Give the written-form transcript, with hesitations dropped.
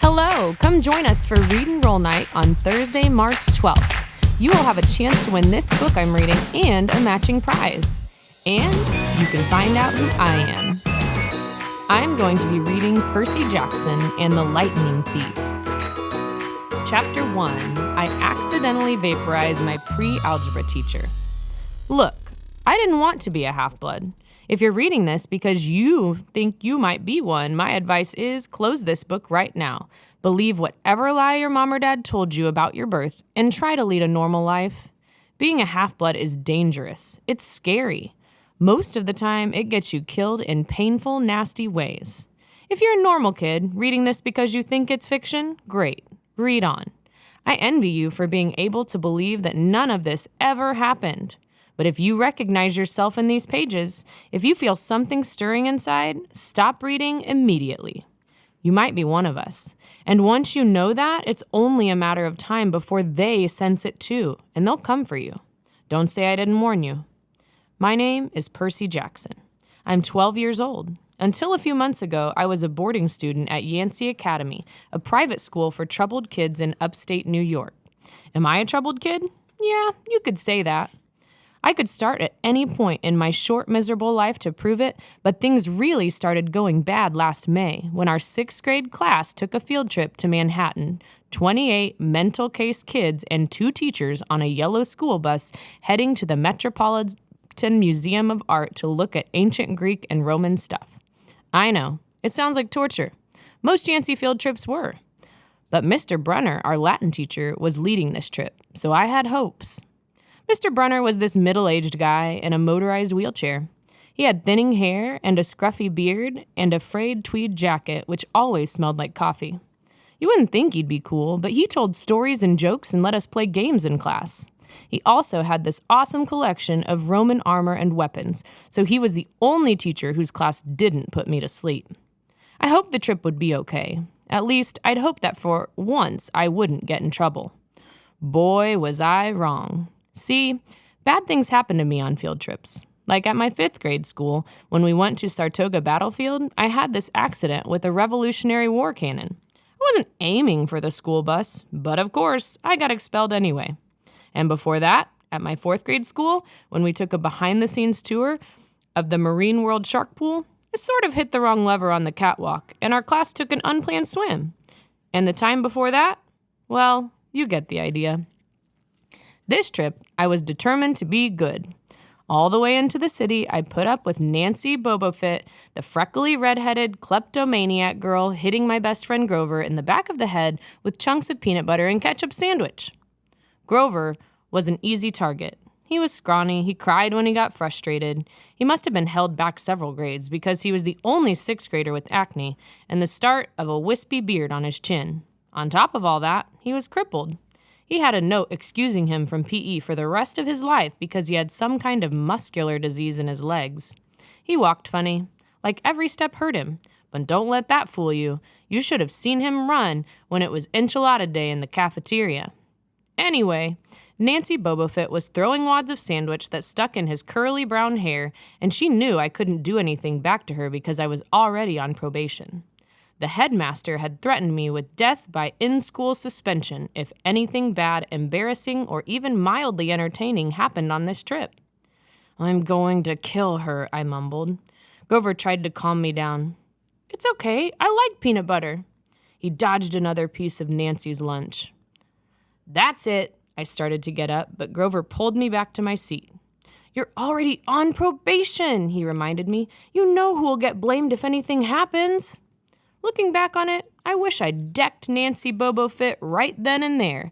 Hello, come join us for Read and Roll Night on Thursday, March 12th. You will have a chance to win this book I'm reading and a matching prize. And you can find out who I am. I'm going to be reading Percy Jackson and the Lightning Thief. Chapter 1, I accidentally vaporize my pre-algebra teacher. Look, I didn't want to be a half-blood. If you're reading this because you think you might be one, my advice is close this book right now. Believe whatever lie your mom or dad told you about your birth and try to lead a normal life. Being a half-blood is dangerous. It's scary. Most of the time, it gets you killed in painful, nasty ways. If you're a normal kid reading this because you think it's fiction, great. Read on. I envy you for being able to believe that none of this ever happened. But if you recognize yourself in these pages, if you feel something stirring inside, stop reading immediately. You might be one of us. And once you know that, it's only a matter of time before they sense it too, and they'll come for you. Don't say I didn't warn you. My name is Percy Jackson. I'm 12 years old. Until a few months ago, I was a boarding student at Yancey Academy, a private school for troubled kids in upstate New York. Am I a troubled kid? Yeah, you could say that. I could start at any point in my short, miserable life to prove it, but things really started going bad last May when our 6th grade class took a field trip to Manhattan. 28 mental case kids and 2 teachers on a yellow school bus heading to the Metropolitan Museum of Art to look at ancient Greek and Roman stuff. I know, it sounds like torture. Most Yancey field trips were. But Mr. Brunner, our Latin teacher, was leading this trip, so I had hopes. Mr. Brunner was this middle-aged guy in a motorized wheelchair. He had thinning hair and a scruffy beard and a frayed tweed jacket, which always smelled like coffee. You wouldn't think he'd be cool, but he told stories and jokes and let us play games in class. He also had this awesome collection of Roman armor and weapons, so he was the only teacher whose class didn't put me to sleep. I hoped the trip would be okay. At least, I'd hoped that for once I wouldn't get in trouble. Boy, was I wrong. See, bad things happen to me on field trips. Like at my 5th grade school, when we went to Saratoga Battlefield, I had this accident with a Revolutionary War cannon. I wasn't aiming for the school bus, but of course, I got expelled anyway. And before that, at my 4th grade school, when we took a behind-the-scenes tour of the Marine World Shark Pool, I sort of hit the wrong lever on the catwalk, and our class took an unplanned swim. And the time before that? Well, you get the idea. This trip, I was determined to be good. All the way into the city, I put up with Nancy Bobofit, the freckly, red-headed, kleptomaniac girl hitting my best friend Grover in the back of the head with chunks of peanut butter and ketchup sandwich. Grover was an easy target. He was scrawny, he cried when he got frustrated. He must have been held back several grades because he was the only 6th grader with acne and the start of a wispy beard on his chin. On top of all that, he was crippled. He had a note excusing him from PE for the rest of his life because he had some kind of muscular disease in his legs. He walked funny, like every step hurt him. But don't let that fool you. You should have seen him run when it was enchilada day in the cafeteria. Anyway, Nancy Bobofit was throwing wads of sandwich that stuck in his curly brown hair, and she knew I couldn't do anything back to her because I was already on probation. The headmaster had threatened me with death by in-school suspension if anything bad, embarrassing, or even mildly entertaining happened on this trip. I'm going to kill her, I mumbled. Grover tried to calm me down. It's okay, I like peanut butter. He dodged another piece of Nancy's lunch. That's it, I started to get up, but Grover pulled me back to my seat. You're already on probation, he reminded me. You know who'll get blamed if anything happens. Looking back on it, I wish I'd decked Nancy Bobofit right then and there.